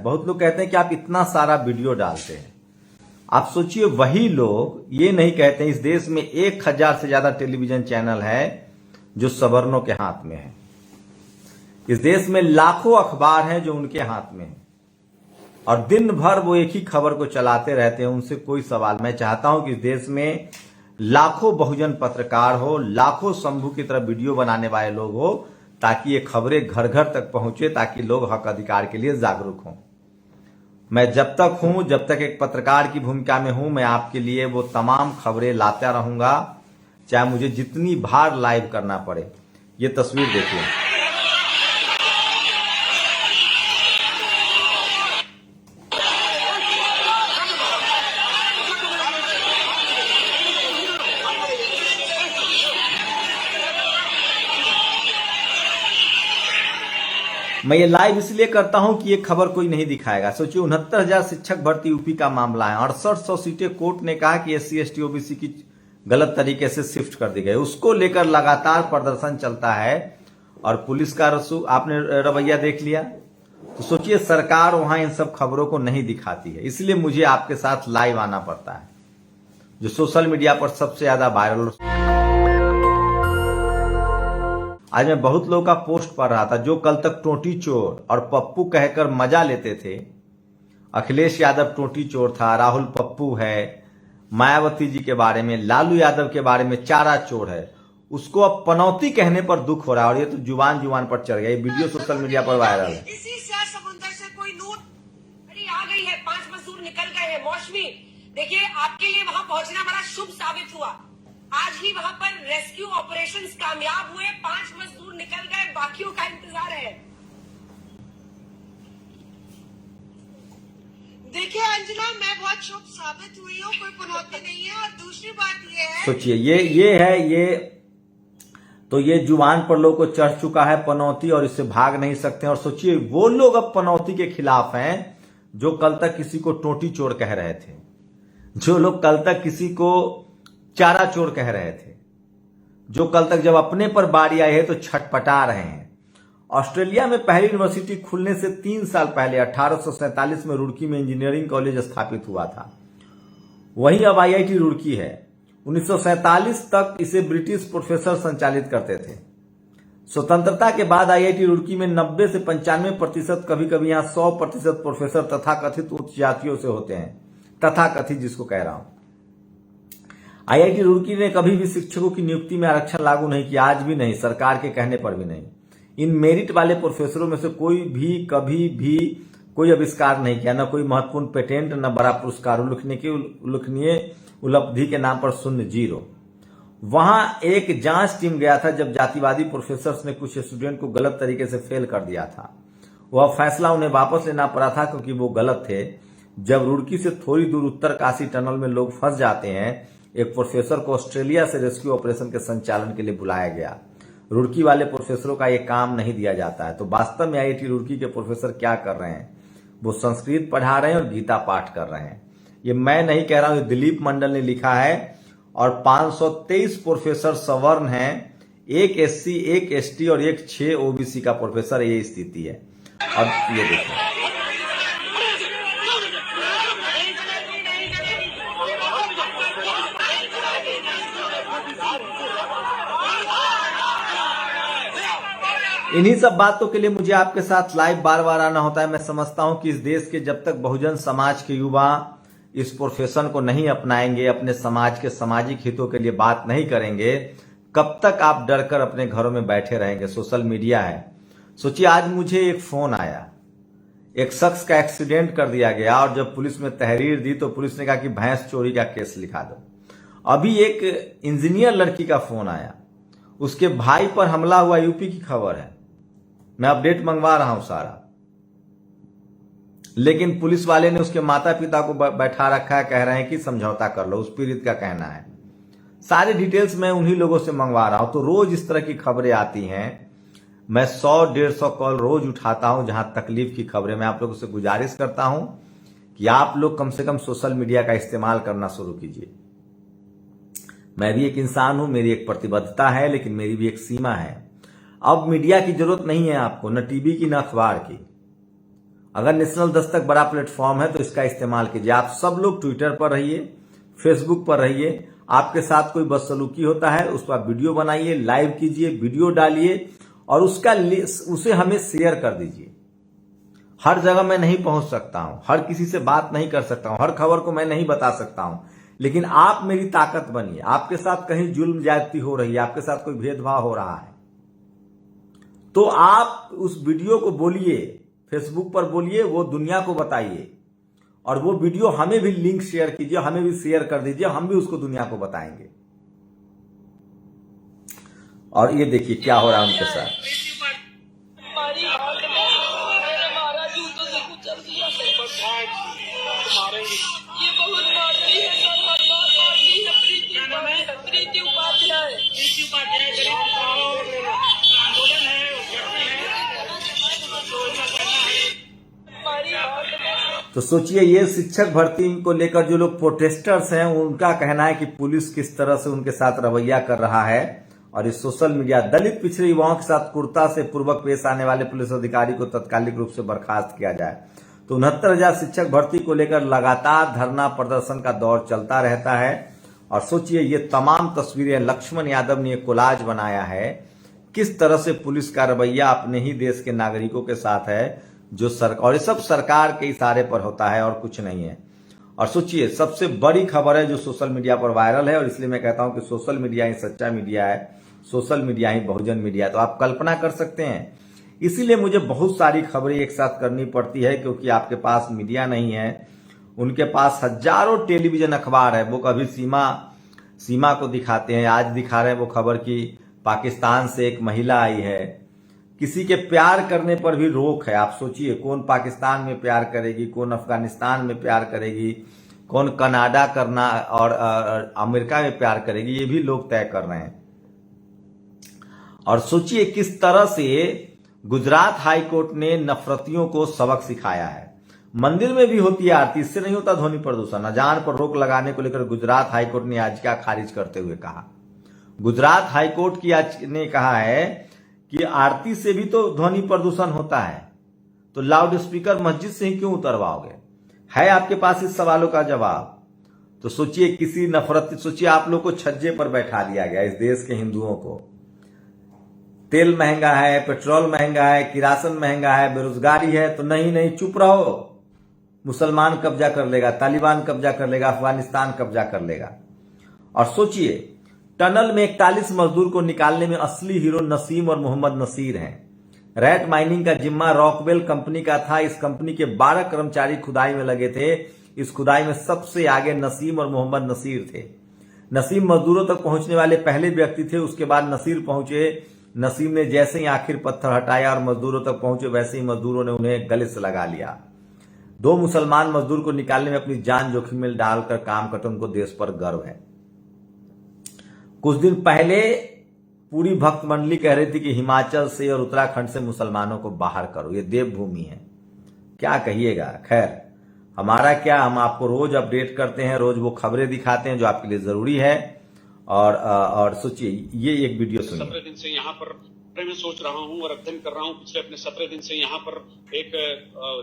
बहुत लोग कहते हैं कि आप इतना सारा वीडियो डालते हैं। आप सोचिए, वही लोग ये नहीं कहते हैं इस देश में 1000 से ज्यादा टेलीविजन चैनल है जो सवर्णों के हाथ में है। इस देश में लाखों अखबार हैं जो उनके हाथ में है और दिन भर वो एक ही खबर को चलाते रहते हैं, उनसे कोई सवाल। मैं चाहता हूं कि इस देश में लाखों बहुजन पत्रकार हो, लाखों शंभू की तरह वीडियो बनाने वाले लोग हो, ताकि ये खबरें घर घर तक पहुंचे, ताकि लोग हक अधिकार के लिए जागरूक हों। मैं जब तक एक पत्रकार की भूमिका में हूं, मैं आपके लिए वो तमाम खबरें लाता रहूंगा, चाहे मुझे जितनी बार लाइव करना पड़े। ये तस्वीर देखिए, मैं ये लाइव इसलिए करता हूं कि ये खबर कोई नहीं दिखाएगा। सोचिए, 69,000 शिक्षक भर्ती यूपी का मामला है। 6800 सीटें कोर्ट ने कहा कि SC ST OBC की गलत तरीके से शिफ्ट कर दी गई। उसको लेकर लगातार प्रदर्शन चलता है और पुलिस का आपने रवैया देख लिया। तो सोचिए, सरकार वहां इन सब खबरों को नहीं दिखाती है, इसलिए मुझे आपके साथ लाइव आना पड़ता है, जो सोशल मीडिया पर सबसे ज्यादा वायरल। आज मैं बहुत लोगों का पोस्ट पढ़ रहा था जो कल तक टोटी चोर और पप्पू कहकर मजा लेते थे। अखिलेश यादव टोटी चोर था, राहुल पप्पू है, मायावती जी के बारे में, लालू यादव के बारे में चारा चोर है, उसको अब पनौती कहने पर दुख हो रहा है और ये तो जुबान पर चढ़ गया। ये वीडियो सोशल मीडिया पर वायरल है। इसी से समुद्र से कोई नूर आ गई है, 5 मजदूर निकल गए हैं। मौसमी, देखिए आपके लिए वहां पहुंचना बड़ा शुभ साबित हुआ। आज ही वहां पर रेस्क्यू ऑपरेशंस कामयाब हुए, 5 मजदूर निकल गए, बाकियों का इंतजार है। देखिए अंजना, मैं बहुत शुभ साबित हुई हूँ, कोई पनौती नहीं है। और दूसरी बात ये है, सोचिए, ये जुबान पर लोगों को चढ़ चुका है पनौती, और इससे भाग नहीं सकते हैं। और सोचिए, वो लोग अब पनौती के खिलाफ हैं जो कल तक किसी को टोटी चोर कह रहे थे, जो लोग कल तक किसी को चारा चोर कह रहे थे, जो कल तक जब अपने पर बारी आई है तो छटपटा रहे हैं। ऑस्ट्रेलिया में पहली यूनिवर्सिटी खुलने से 3 साल पहले 1847 में रुड़की में इंजीनियरिंग कॉलेज स्थापित हुआ था। वहीं अब IIT रुड़की है। 1947 तक इसे ब्रिटिश प्रोफेसर संचालित करते थे। स्वतंत्रता के बाद IIT रुड़की में 90 से 95%, कभी कभी यहां 100% प्रोफेसर तथाकथित उच्च जातियों से होते हैं। तथाकथित जिसको कह रहा हूं। IIT रुड़की ने कभी भी शिक्षकों की नियुक्ति में आरक्षण लागू नहीं किया, आज भी नहीं, सरकार के कहने पर भी नहीं। इन मेरिट वाले प्रोफेसरों में से कोई भी कभी भी कोई आविष्कार नहीं किया, न कोई महत्वपूर्ण पेटेंट, न बड़ा पुरस्कार। उल्लेखनीय उपलब्धि के नाम पर 0। वहां एक जांच टीम गया था जब जातिवादी प्रोफेसर्स ने कुछ स्टूडेंट को गलत तरीके से फेल कर दिया था। वह फैसला उन्हें वापस लेना पड़ा था क्योंकि वो गलत थे। जब रुड़की से थोड़ी दूर उत्तरकाशी टनल में लोग फंस जाते हैं, एक प्रोफेसर को ऑस्ट्रेलिया से रेस्क्यू ऑपरेशन के संचालन के लिए बुलाया गया। रुड़की वाले प्रोफेसरों का यह काम नहीं दिया जाता है। तो वास्तव में IIT रुड़की के प्रोफेसर क्या कर रहे हैं? वो संस्कृत पढ़ा रहे हैं और गीता पाठ कर रहे हैं। ये मैं नहीं कह रहा हूं, ये दिलीप मंडल ने लिखा है। और 523 प्रोफेसर सवर्ण हैं, 1 SC, 1 ST और 1 6 OBC का प्रोफेसर। ये स्थिति है। और ये देखो, इन्हीं सब बातों के लिए मुझे आपके साथ लाइव बार बार आना होता है। मैं समझता हूं कि इस देश के जब तक बहुजन समाज के युवा इस प्रोफेशन को नहीं अपनाएंगे, अपने समाज के सामाजिक हितों के लिए बात नहीं करेंगे, कब तक आप डर कर अपने घरों में बैठे रहेंगे? सोशल मीडिया है। सोचिए, आज मुझे एक फोन आया, एक शख्स का एक्सीडेंट कर दिया गया और जब पुलिस में तहरीर दी तो पुलिस ने कहा कि भैंस चोरी का केस लिखा दो। अभी एक इंजीनियर लड़की का फोन आया, उसके भाई पर हमला हुआ, यूपी की खबर है। मैं अपडेट मंगवा रहा हूं सारा, लेकिन पुलिस वाले ने उसके माता पिता को बैठा रखा है, कह रहे हैं कि समझौता कर लो, उस पीड़ित का कहना है। सारी डिटेल्स मैं उन्हीं लोगों से मंगवा रहा हूं। तो रोज इस तरह की खबरें आती हैं। मैं 100-150 कॉल रोज उठाता हूं जहां तकलीफ की खबरें। मैं आप लोगों से गुजारिश करता हूं कि आप लोग कम से कम सोशल मीडिया का इस्तेमाल करना शुरू कीजिए। मैं भी एक इंसान हूं, मेरी एक प्रतिबद्धता है, लेकिन मेरी भी एक सीमा है। अब मीडिया की जरूरत नहीं है आपको, न टीवी की न अखबार की। अगर नेशनल दस्तक बड़ा प्लेटफॉर्म है तो इसका इस्तेमाल कीजिए। आप सब लोग ट्विटर पर रहिए, फेसबुक पर रहिए, आपके साथ कोई बदसलूकी होता है उस पर वीडियो बनाइए, लाइव कीजिए, वीडियो डालिए और उसे हमें शेयर कर दीजिए। हर जगह मैं नहीं पहुंच सकता हूं, हर किसी से बात नहीं कर सकता हूं, हर खबर को मैं नहीं बता सकता हूं, लेकिन आप मेरी ताकत बनिए। आपके साथ कहीं जुल्म ज्यादती हो रही है, आपके साथ कोई भेदभाव हो रहा है, तो आप उस वीडियो को बोलिए, फेसबुक पर बोलिए, वो दुनिया को बताइए और वो वीडियो हमें भी लिंक शेयर कीजिए, हमें भी शेयर कर दीजिए, हम भी उसको दुनिया को बताएंगे। और ये देखिए क्या हो रहा है उनके साथ। ये बहुत मारती है सर, हर बात मारती है। प्रीति उपाध्याय आंदोलन है, तो सोचिए ये शिक्षक भर्ती को लेकर जो लोग प्रोटेस्टर्स हैं उनका कहना है कि पुलिस किस तरह से उनके साथ रवैया कर रहा है। और इस सोशल मीडिया दलित पिछड़े युवाओं के साथ क्रूरता से पूर्वक पेश आने वाले पुलिस अधिकारी को तत्कालिक रूप से बर्खास्त किया जाए। तो 69,000 शिक्षक भर्ती को लेकर लगातार धरना प्रदर्शन का दौर चलता रहता है। और सोचिए ये तमाम तस्वीरें लक्ष्मण यादव ने एक कोलाज बनाया है, किस तरह से पुलिस का रवैया अपने ही देश के नागरिकों के साथ है, जो और ये सब सरकार के इशारे पर होता है और कुछ नहीं है। और सोचिए सबसे बड़ी खबर है जो सोशल मीडिया पर वायरल है, और इसलिए मैं कहता हूं कि सोशल मीडिया ही सच्चा मीडिया है, सोशल मीडिया ही बहुजन मीडिया है। तो आप कल्पना कर सकते हैं, इसीलिए मुझे बहुत सारी खबरें एक साथ करनी पड़ती है, क्योंकि आपके पास मीडिया नहीं है, उनके पास हजारों टेलीविजन अखबार है। वो कभी सीमा को दिखाते हैं, आज दिखा रहे हैं वो खबर की पाकिस्तान से एक महिला आई है। किसी के प्यार करने पर भी रोक है। आप सोचिए कौन पाकिस्तान में प्यार करेगी, कौन अफगानिस्तान में प्यार करेगी, कौन कनाडा करना और अमेरिका में प्यार करेगी, ये भी लोग तय कर रहे हैं। और सोचिए किस तरह से गुजरात हाईकोर्ट ने नफरतियों को सबक सिखाया है। मंदिर में भी होती है आरती, इससे नहीं होता ध्वनि प्रदूषण। अजान पर रोक लगाने को लेकर गुजरात हाईकोर्ट ने याचिका खारिज करते हुए कहा, गुजरात हाईकोर्ट की ने कहा है कि आरती से भी तो ध्वनि प्रदूषण होता है, तो लाउड स्पीकर मस्जिद से ही क्यों उतरवाओगे? है आपके पास इस सवालों का जवाब? तो सोचिए किसी नफरत, सोचिए आप लोग को छज्जे पर बैठा दिया गया, इस देश के हिंदुओं को। तेल महंगा है, पेट्रोल महंगा है, किरासन महंगा है, बेरोजगारी है, तो नहीं चुप रहो, मुसलमान कब्जा कर लेगा, तालिबान कब्जा कर लेगा, अफगानिस्तान कब्जा कर लेगा। और सोचिए टनल में 41 मजदूर को निकालने में असली हीरो नसीम और मोहम्मद नसीर हैं। रैट माइनिंग का जिम्मा रॉकवेल कंपनी का था। इस कंपनी के 12 कर्मचारी खुदाई में लगे थे। इस खुदाई में सबसे आगे नसीम और मोहम्मद नसीर थे। नसीम मजदूरों तक पहुंचने वाले पहले व्यक्ति थे, उसके बाद नसीर पहुंचे। नसीम ने जैसे ही आखिर पत्थर हटाया और मजदूरों तक पहुंचे, वैसे ही मजदूरों ने उन्हें गले से लगा लिया। 2 मुसलमान मजदूर को निकालने में अपनी जान जोखिम में डालकर काम करते, उनको देश पर गर्व है। कुछ दिन पहले पूरी भक्त मंडली कह रही थी कि हिमाचल से और उत्तराखंड से मुसलमानों को बाहर करो, ये देवभूमि है। क्या कहिएगा, खैर हमारा क्या, हम आपको रोज अपडेट करते हैं, रोज वो खबरें दिखाते हैं जो आपके लिए जरूरी है। और सोचिए ये एक वीडियो सुनिए। 17 दिन से यहाँ पर मैं सोच रहा हूँ और अध्ययन कर रहा हूँ, पिछले अपने 17 दिन से यहाँ पर एक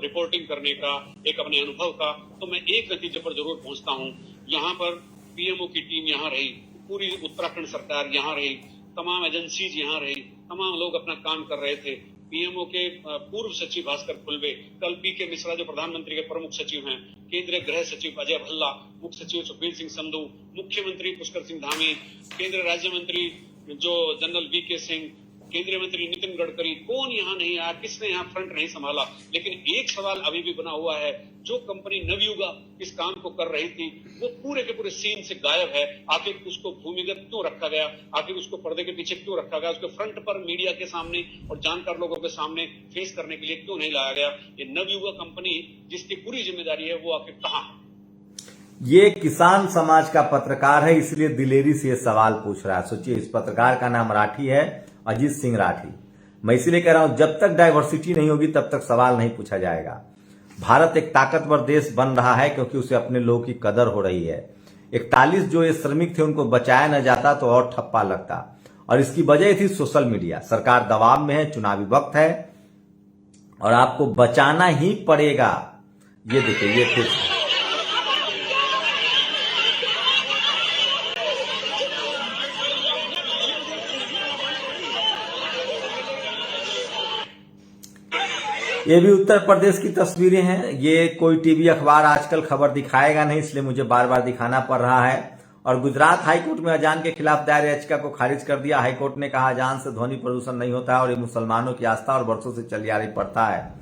रिपोर्टिंग करने का, एक अपने अनुभव का, तो मैं एक नतीजे पर जरूर पहुंचता हूँ। यहाँ पर पीएमओ की टीम यहाँ रही, पूरी उत्तराखंड सरकार यहाँ रही, तमाम एजेंसीज यहाँ रही, तमाम लोग अपना काम कर रहे थे। पीएमओ के पूर्व सचिव भास्कर खुलवे, कल पीके मिश्रा जो प्रधानमंत्री के प्रमुख सचिव हैं, केंद्रीय गृह सचिव अजय भल्ला, मुख्य सचिव सुखबीर सिंह संधू, मुख्यमंत्री पुष्कर सिंह धामी, केंद्रीय राज्य मंत्री जो जनरल वीके सिंह, केंद्रीय मंत्री नितिन गडकरी, कौन यहाँ नहीं आया, किसने यहाँ फ्रंट नहीं संभाला। लेकिन एक सवाल अभी भी बना हुआ है, जो कंपनी नवयुगा इस काम को कर रही थी वो पूरे के पूरे सीन से गायब है। आखिर उसको भूमिगत क्यों रखा गया, आखिर उसको पर्दे के पीछे क्यों रखा गया, उसको फ्रंट पर मीडिया के सामने और जानकार लोगों के सामने फेस करने के लिए क्यों नहीं लाया गया? ये नवयुगा कंपनी जिसकी पूरी जिम्मेदारी है वो आखिर कहाँ है? ये किसान समाज का पत्रकार है, इसलिए दिलेरी से ये सवाल पूछ रहा है। सोचिए इस पत्रकार का नाम राठी है, अजीत सिंह राठी। मैं इसलिए कह रहा हूं जब तक डाइवर्सिटी नहीं होगी तब तक सवाल नहीं पूछा जाएगा। भारत एक ताकतवर देश बन रहा है क्योंकि उसे अपने लोगों की कदर हो रही है। 41 जो ये श्रमिक थे उनको बचाया न जाता तो और ठप्पा लगता, और इसकी वजह थी सोशल मीडिया। सरकार दबाव में है, चुनावी वक्त है और आपको बचाना ही पड़ेगा। ये देखिए, ये फिर ये भी उत्तर प्रदेश की तस्वीरें हैं। ये कोई टीवी अखबार आजकल खबर दिखाएगा नहीं, इसलिए मुझे बार बार दिखाना पड़ रहा है। और गुजरात हाईकोर्ट में अजान के खिलाफ दायर याचिका को खारिज कर दिया। हाईकोर्ट ने कहा अजान से ध्वनि प्रदूषण नहीं होता है और ये मुसलमानों की आस्था और वर्षों से चली आ रही प्रथा है।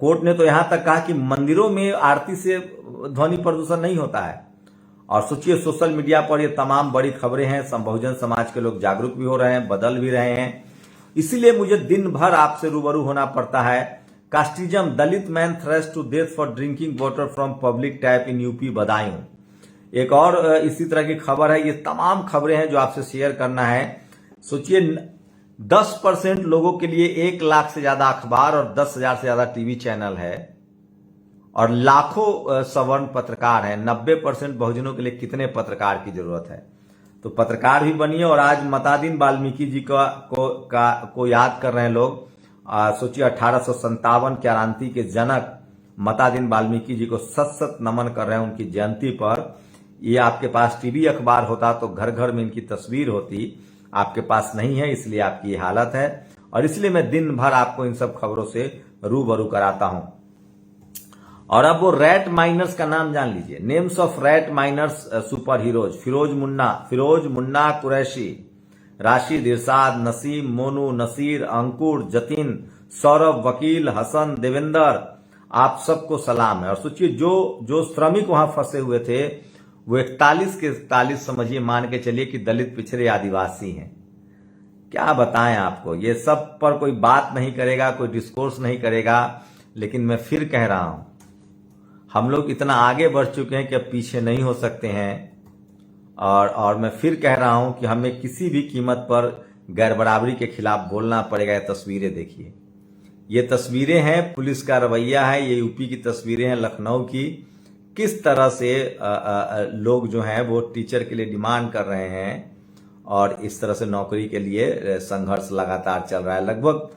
कोर्ट ने तो यहां तक कहा कि मंदिरों में आरती से ध्वनि प्रदूषण नहीं होता है। और सोचिए, सोशल मीडिया पर ये तमाम बड़ी खबरें हैं। बहुजन समाज के लोग जागरूक भी हो रहे हैं, बदल भी रहे हैं। इसीलिए मुझे दिन भर आपसे रूबरू होना पड़ता है। Casteism, Dalit man thrashed to death for drinking water from public tap in UP Badaun. एक और इसी तरह की खबर है। ये तमाम खबरें हैं जो आपसे शेयर करना है। सोचिए, 10% लोगों के लिए 1 लाख से ज्यादा अखबार और 10,000 से ज्यादा टीवी चैनल है और लाखों सवर्ण पत्रकार हैं। 90% बहुजनों के लिए कितने पत्रकार की जरूरत है? तो पत्रकार भी बनिए। और आज मतादीन वाल्मीकि जी को याद कर रहे हैं लोग। सोचिए, 1857 क्रांति के जनक मतादीन वाल्मीकि जी को सत नमन कर रहे हैं उनकी जयंती पर। ये आपके पास टीवी अखबार होता तो घर घर में इनकी तस्वीर होती, आपके पास नहीं है, इसलिए आपकी ये हालत है। और इसलिए मैं दिन भर आपको इन सब खबरों से रूबरू कराता हूं। और अब वो रैट माइनर्स का नाम जान लीजिए। Names of rat miners super heroes: Firoz Munna Qureshi, Rashid, Irshad, Naseem, Monu, Naseer, Ankur, Jatin, Saurabh, Vakil, Hasan, Devendra, आप सबको सलाम है। और सोचिए, जो श्रमिक वहां फंसे हुए थे वो 41 के 41 समझिए, मान के चलिए कि दलित, पिछड़े, आदिवासी हैं। क्या बताएं आपको, ये सब पर कोई बात नहीं करेगा, कोई डिस्कोर्स नहीं करेगा। लेकिन मैं फिर कह रहा हूं, हम लोग इतना आगे बढ़ चुके हैं कि अब पीछे नहीं हो सकते हैं। और मैं फिर कह रहा हूं कि हमें किसी भी कीमत पर गैर बराबरी के खिलाफ बोलना पड़ेगा। ये तस्वीरें देखिए, ये तस्वीरें हैं, पुलिस का रवैया है। ये यूपी की तस्वीरें हैं, लखनऊ की। किस तरह से लोग जो हैं वो टीचर के लिए डिमांड कर रहे हैं और इस तरह से नौकरी के लिए संघर्ष लगातार चल रहा है। लगभग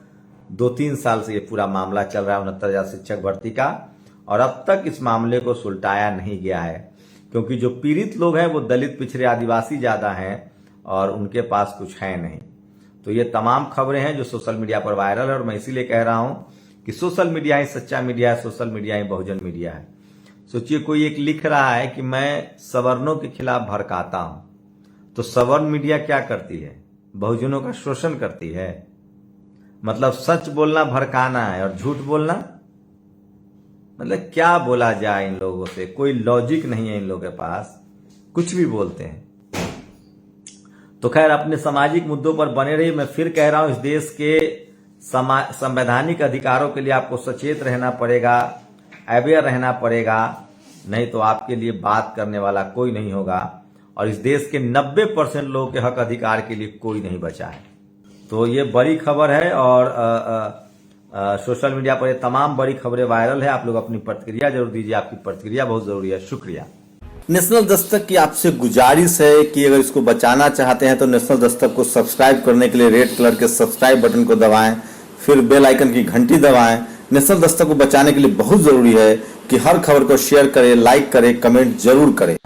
2-3 साल से ये पूरा मामला चल रहा है 69,000 शिक्षक भर्ती का। और अब तक इस मामले को सुलटाया नहीं गया है, क्योंकि जो पीड़ित लोग हैं वो दलित, पिछड़े, आदिवासी ज्यादा हैं और उनके पास कुछ है नहीं। तो ये तमाम खबरें हैं जो सोशल मीडिया पर वायरल है। और मैं इसीलिए कह रहा हूं कि सोशल मीडिया ही सच्चा मीडिया है, सोशल मीडिया ही बहुजन मीडिया है। सोचिए, कोई एक लिख रहा है कि मैं सवर्णों के खिलाफ भड़काता हूं, तो सवर्ण मीडिया क्या करती है? बहुजनों का शोषण करती है। मतलब सच बोलना भड़काना है और झूठ बोलना, मतलब क्या बोला जाए इन लोगों से? कोई लॉजिक नहीं है इन लोगों के पास, कुछ भी बोलते हैं। तो खैर, अपने सामाजिक मुद्दों पर बने रहिए। मैं फिर कह रहा हूं, इस देश के संवैधानिक अधिकारों के लिए आपको सचेत रहना पड़ेगा, अवेयर रहना पड़ेगा, नहीं तो आपके लिए बात करने वाला कोई नहीं होगा। और इस देश के 90% लोगों के हक अधिकार के लिए कोई नहीं बचा है। तो ये बड़ी खबर है और सोशल मीडिया पर ये तमाम बड़ी खबरें वायरल है। आप लोग अपनी प्रतिक्रिया जरूर दीजिए, आपकी प्रतिक्रिया बहुत जरूरी है। शुक्रिया। नेशनल दस्तक की आपसे गुजारिश है कि अगर इसको बचाना चाहते हैं तो नेशनल दस्तक को सब्सक्राइब करने के लिए रेड कलर के सब्सक्राइब बटन को दबाएं, फिर बेल आइकन की घंटी दबाएं। नेशनल दस्तक को बचाने के लिए बहुत जरूरी है कि हर खबर को शेयर करें, लाइक करें, कमेंट जरूर करें।